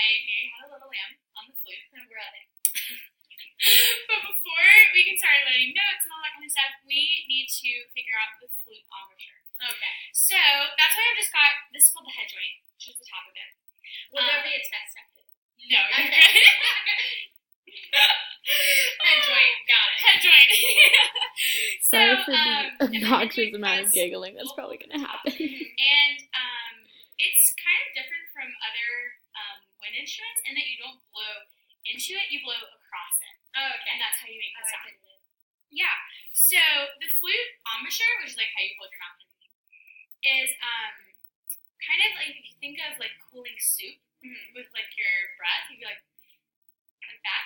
Mary had a little lamb on the flute. I'm brother. But before we can start learning notes and all that kind of stuff, we need to figure out the flute embouchure. Okay. So that's why I've just got, this is called the head joint, which is the top of it. Will there be a test after this? No, you're Okay. good. Head joint, got it. Head joint. So, Sorry for the and then obnoxious every amount of has giggling that's probably going to happen. And it's kind of different from other wind instruments in that you don't blow into it, you blow across it. Oh, okay. And that's how you make the sound. I didn't know. Yeah. So the flute embouchure, which is like how you hold your mouth and everything, is kind of like if you think of like cooling soup with like your breath, you'd be like that.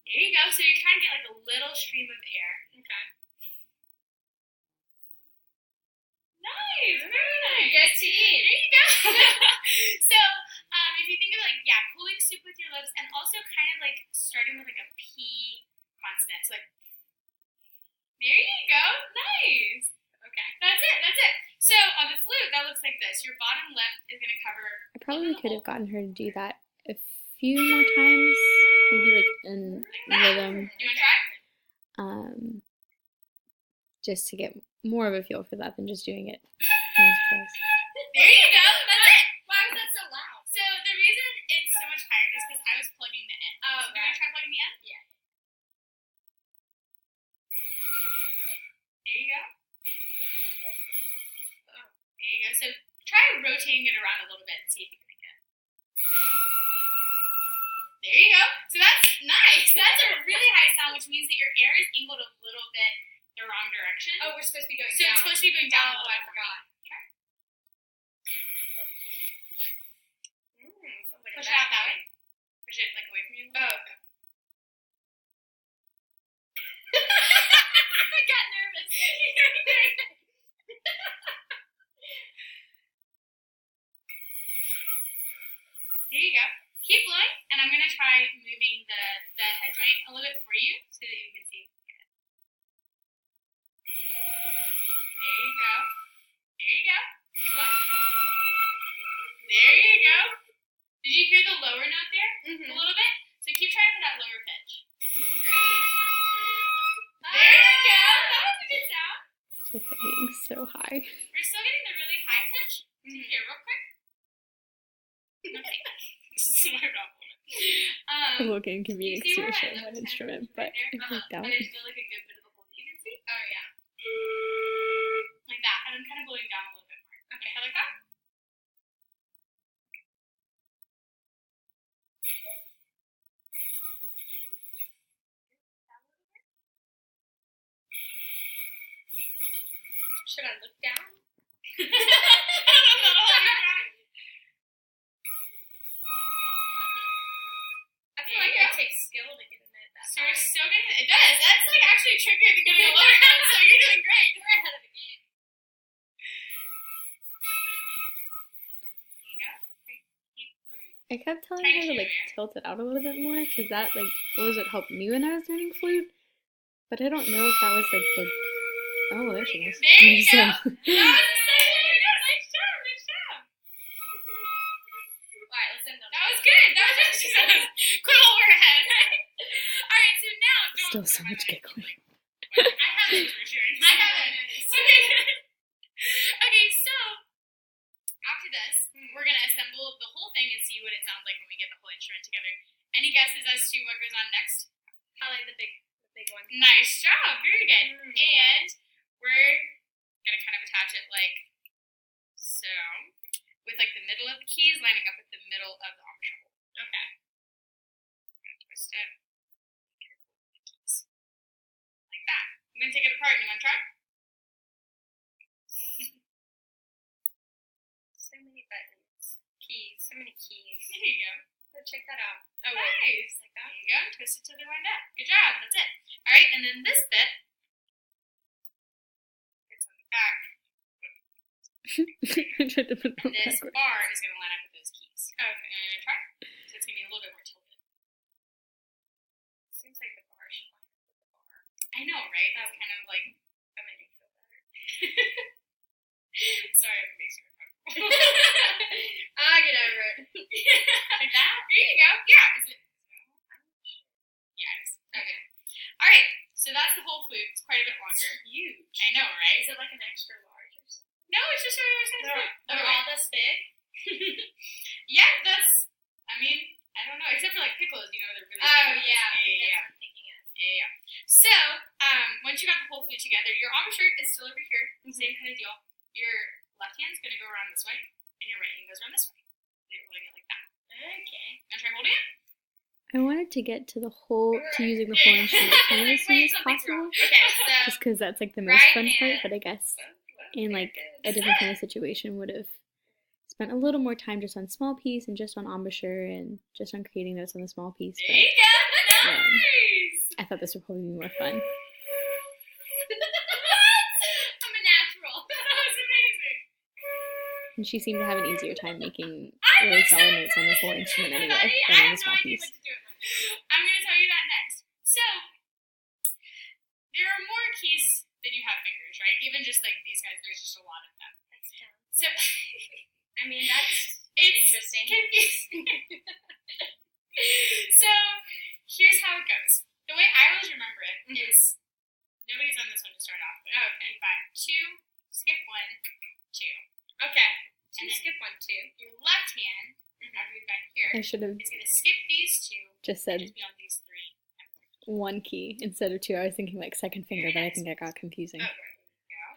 There you go. So you're trying to get like a little stream of air. Okay. Nice. Very nice. Good team. There you go. So if you think of like cooling soup with your lips, and also kind of like starting with like a P consonant. So like there you go. Nice. Okay. That's it. That's it. So on the flute, that looks like this. Your bottom lip is going to cover. I probably could have gotten her to do that a few more times, maybe like in rhythm, You want to try? just to get more of a feel for that than just doing it once or twice. There you go. That's it. Why was that so loud? So the reason it's so much higher is because I was plugging the end. Oh, So do you want to try plugging the end? Yeah. There you go. Oh, there you go. So try rotating it around a little bit and see if you can make it. There you go. So that's nice. That's a really high sound, which means that your air is angled a little bit the wrong direction. Oh, we're supposed to be going So down. it's supposed to be going down a Oh, little I bit. forgot. Try. So like Push it out that way. Push it like away from you. Oh, okay. I got nervous. There you go. Keep blowing, and I'm gonna try moving the head joint a little bit for you so that you can see. There you go. There you go. Keep blowing. There you go. Did you hear the lower note there? Mm-hmm. A little bit? So keep trying for that lower pitch. Great. There you go. That was a good sound. With it being so high. We're still getting the really high pitch. Do you hear real quick? Okay. This is my problem. Looking can be an you see where exertion my of an lips instrument, kind but of right I freaked out. And there's still like a good bit of a hole that you can see. Oh, yeah. Like that. And I'm kind of blowing down a little bit more. Okay, how like that? Should I look down? I don't know how you're trying. I feel like it takes skill to get in it that So we're high. still getting it. It does. That's like actually trickier than getting a lower note, so you're doing great. We're ahead of the game. There you go. Keep blowing. I kept telling Try to her to share like your- tilt it out a little bit more because that like was what helped me when I was learning flute. But I don't know if that was like the. Oh, there she is. There you So- go. That was exciting. Nice job. Nice job. Alright, let's end on That was good. That was actually quit while we're ahead. All right. So now don't. Still so much giggling. I have it for sure. I haven't noticed. Okay. Okay. So after this, we're gonna assemble the whole thing and see what it sounds like when we get the whole instrument together. Any guesses as to what goes on next? Probably the big one. Nice job. Very good. Mm. And we're gonna kind of attach it like so, with like the middle of the keys lining up with the middle of the embouchure hole. Okay. Twist it. Like that. I'm gonna take it apart. You wanna try? So many buttons. Keys. So many keys. There you go. So check that out. Oh, Nice. Like that? There you go. Twist it till they wind up. Good job. That's it. All right, and then this bit gets on the back. I tried to put it on And this backwards. bar is gonna line up with those keys. Okay. And I'm gonna try. So it's gonna be a little bit more tilted. Seems like the bar should line up with the bar. I know, right? That's kind of like That made me feel better. so sorry if it makes you uncomfortable. I'll get over it. Like that? There you go. Yeah. Is it? Yeah, it is. Okay. All right. So that's the whole flute. It's quite a bit longer. Huge. I know, right? Is it like an extra large or something? No, it's just a regular size flute. They're all this big? Yeah, that's. I mean, I don't know. Except for like piccolos, you know, they're really. Oh, big. yeah. Yeah. That's what I'm thinking of. Yeah. So, once you got the whole flute together, your embouchure is still over here. Same kind of deal. Your left hand's gonna go around this way, and your right hand goes around this way. You're holding it like that. Okay. And try holding it. I wanted to get to using the whole instrument kind of as soon as possible, Okay, so just because that's like the most right fun part. hand. But I guess Well, in like a different kind of situation would have spent a little more time just on small piece and just on embouchure and just on creating notes on the small piece. There But you go. Nice. I thought this would probably be more fun. I'm a natural. That was amazing. And she seemed to have an easier time making I really think so solid notes on the too. whole instrument anyway Buddy, than I on have the no small idea piece. what to do with it. I'm going to tell you that next. So, there are more keys than you have fingers, right? Even just like these guys, there's just a lot of them. That's dumb. So, I mean, that's it's interesting. confusing. So, here's how it goes. The way I always remember it is nobody's on this one to start off. But, okay, 5, 2, skip 1, 2. Okay. And And then skip 1, 2. your left hand, after you back here, I should have is going to skip these 2 just and said just be on these 3. one key instead of two. I was thinking like second finger, but I think that got confusing. Oh,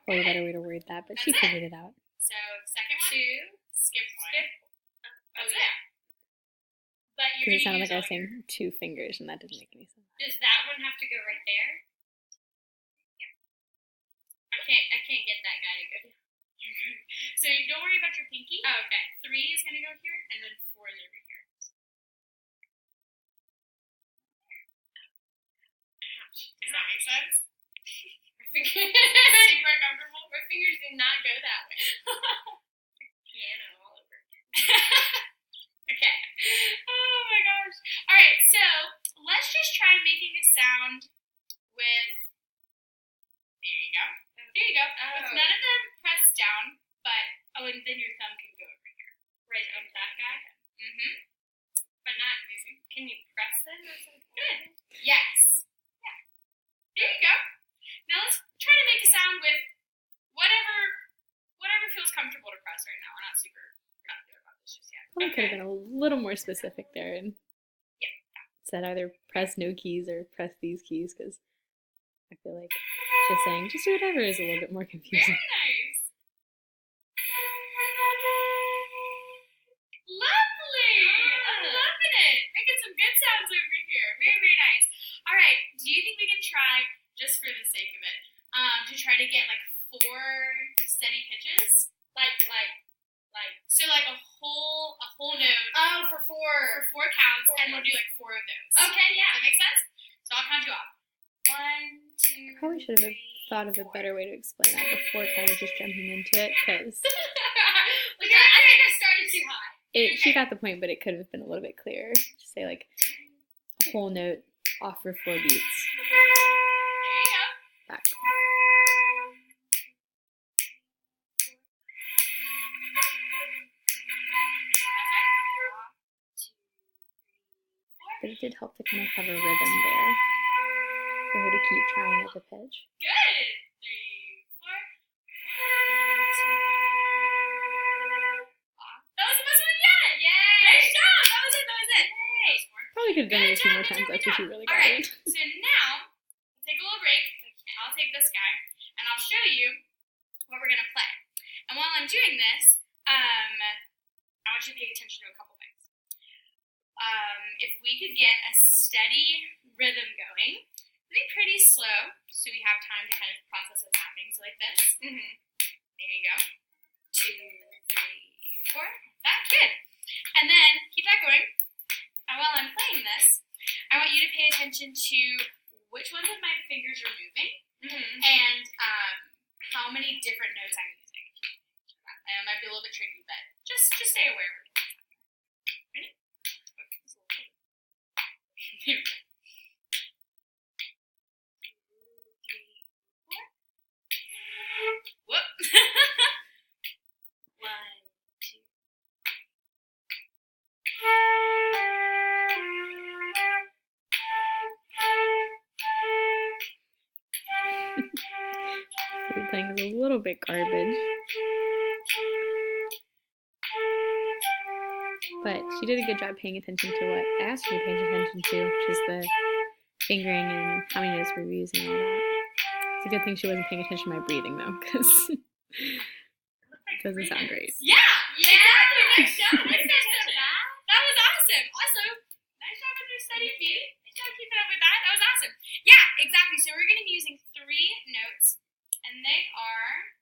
there you go. Or a better way to word that, but she That's it. figured it out. So, second one, 2. skip 1. Skip. That's it. But you're Because it going to sounded like I use was saying two fingers, and that didn't make any sense. Does that one have to go right there? Yep. I can't get that guy to go. So you don't worry about your pinky. Oh, okay. 3 is going to go here, and then 4 is over here. Does that make sense? Super comfortable? My fingers do not go that way. Piano all over again. Okay. Oh my gosh. Alright, so let's just try making a sound with. There you go. There you go. With none of them pressed down, but. Oh, and then your thumb can go over here. Right on that guy? But not using. Can you press them or something? Good. Yes. Yeah. There you go. Now let's try to make a sound with whatever feels comfortable to press right now. We're not super confident about this just yet. Probably could have been a little more specific there and said either press no keys or press these keys, because I feel like just saying just do whatever is a little bit more confusing. Very nice. Lovely. I'm loving it. Making some good sounds over here. Very, very nice. All right. Do you think we can try, just for the sake of it, to try to get like 4 steady pitches? So like a whole note. Oh, for 4. For 4 counts, 4 and we'll do like 4 of those. Okay, Does yeah. that make sense? So I'll count you off. 1, 2. I probably should have thought of a better way to explain that before kind of just jumping into it, because Look, I think I started too high. she got the point, but it could have been a little bit clearer. Just say like a whole note off for 4 beats. There you go. Back. But it did help to kind of have a rhythm there for her to keep trying at the pitch. Good. 3, 4. 1, 2. That was the best one yet. Yay! Nice job. That was it. Yay! Probably could have done it a few more Good times job. after she really All got right. it. So now we'll take a little break. I'll take this guy, and I'll show you what we're gonna play. And while I'm doing this, I want you to pay attention to a couple things. If we could get a steady rhythm going, it'd be pretty slow, so we have time to kind of process what's happening. So like this. There you go. 2, 3, 4. That good. And then keep that going. And while I'm playing this, I want you to pay attention to which ones of my fingers are moving and how many different notes I'm using. And it might be a little bit tricky, but just stay aware of it. Ready? Here we go. 2, 3, 4. Whoop. flute playing is a little bit garbage. But she did a good job paying attention to what I asked her to pay attention to, which is the fingering and how many notes we were using and all that. It's a good thing she wasn't paying attention to my breathing, though, because it doesn't sound great. Yeah! Exactly! Nice job! Nice job! That was awesome! Also, nice job with your steady feet. Nice job keeping up with that. That was awesome. Yeah, exactly. So we're going to be using 3 notes, and they are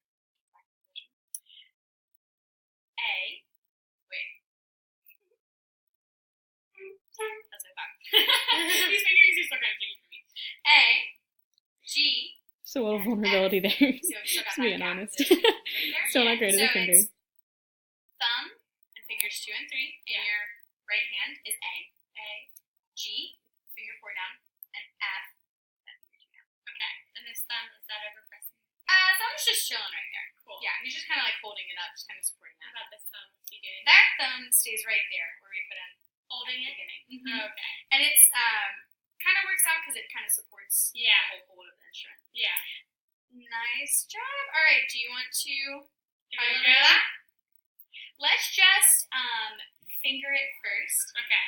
A. Wait. That's what I thought. These fingers are still kind of tricky for me. A, G. Just a little vulnerability there. So we still got Just being that honest. gap. Finger. Still not great at So the finger. it's thumb and fingers 2 and 3 in your right hand is A. A, G, finger 4 down, and F, that finger 2 down. Okay. And this thumb, is that ever pressing? Thumb's just chilling right there. Cool. Yeah, he's just kind of like holding it up, just kind of supporting How that. about this thumb? What's he doing? That thumb stays right there where we put in Holding it? beginning. Okay. And it's kind of works out because it kind of supports the whole hold of the instrument. Yeah. Nice job. All right, do you want to Give try a it a little bit of go? that? Let's just finger it first Okay.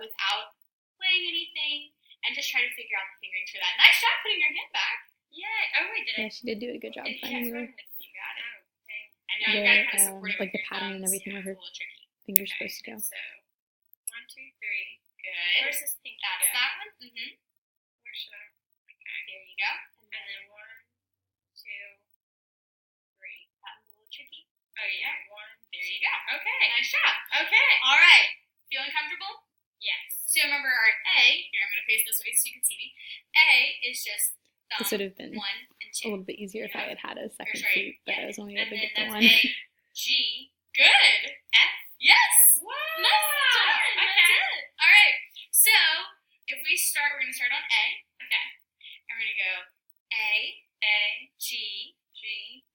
without playing anything and just try to figure out the fingering for that. Nice job putting your hand back. Yeah. Oh, wait, did Yeah, she did do a good job Did finding her You got it. Oh, okay. I know you gotta kind of The, support it like with the your pattern and thumbs. everything Yeah, where it's a her little tricky. finger's supposed to go. So 1, 2, 3. good. Where's this pink? That's go? that one. Where should I? Okay. There you go. And then 1, 2, 3. That one's a little tricky. Oh, yeah. 1. There you go. Okay. Nice job. Okay. All right. Feeling comfortable? Yes. So remember our A. Here, I'm gonna face this way so you can see me. A is just thumb. This would have been 1 and 2. a little bit easier if I had had a second sorry, flute, but I was only And able to then get the that's one. A, G. Good. F. Yes. Wow. Nice job. Okay. That's it. All right. So if we start, we're gonna start on A. Okay. And we're gonna go A, G,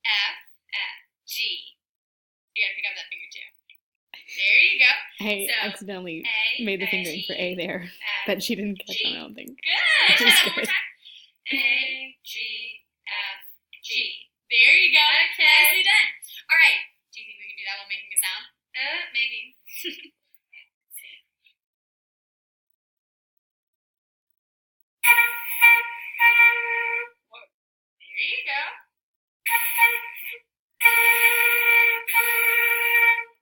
F, G. You gotta pick up that finger too. There you go. I So, accidentally A, made the fingering for A there, F, but she didn't catch G. on, I don't think. Good. That Try was that one more good. time. A, G, F, G. There you go. Okay. Nicely done. All right. Do you think we can do that while making a sound? Maybe. There you go.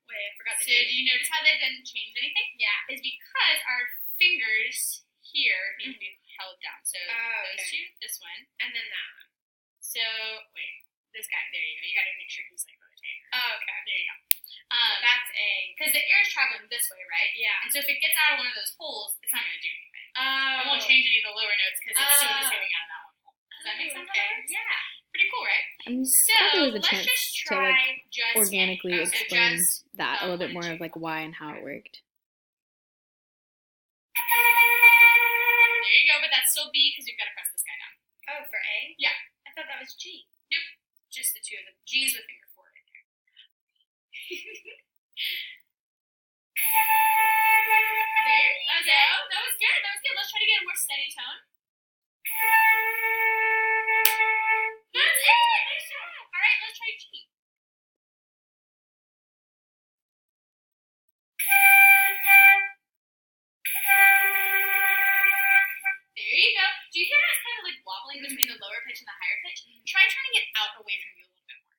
Wait, I forgot the So do you notice how that didn't change anything? Yeah. It's because our fingers here need to be held down. So Oh, those okay. 2, this one. And then that one. So wait, this guy. There you go. You got to make sure he's like rotating. Oh, okay. There you go. That's A. Because the air is traveling this way, right? Yeah. And so if it gets out of one of those holes, it's not going to do anything. Oh. It won't change any of the lower notes because it's still just Oh. getting out of that one hole. Does that make sense? Okay. Yeah. Pretty cool, right? I'm So glad there was a let's chance just to try like just organically A. So explain just that a little bit 1 more and of like 2. why and how it worked. There you go, but that's still B because you've got to press this guy down. Oh, for A? Yeah. I thought that was G. Nope. Just the 2 of them. G's with finger 4 right there. There you go. That was good. That was good. Let's try to get a more steady tone. That's it. Nice job. All right, let's try G. There you go. Do you hear how it's kind of like wobbling between the lower pitch and the higher pitch? Try turning it out away from you a little bit more.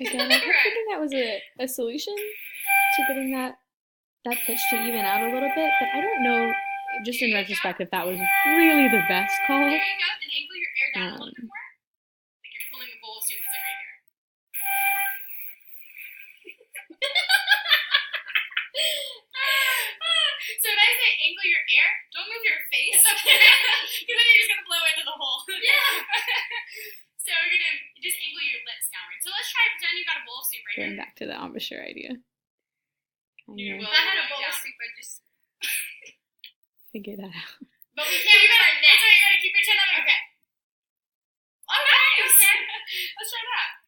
Again, I kept thinking that was a solution to getting that pitch to even out a little bit, but I don't know, just in retrospect, if that was really the best call. There you go. And angle your air down a little bit more. Like you're pulling a bowl of soup that's like right here. So when I say angle your air, don't move your face. Because then you're just going to blow into the hole. Yeah. So we're going to just angle your lips downward. So let's try pretend you got a bowl of soup right Going here. back to the embouchure idea. You Kind will. of If I had a Right bowl down. of soup, I'd just. figure that out. But we can't move our neck. That's why you got to keep your chin up. Okay. All right. Okay. Let's try that.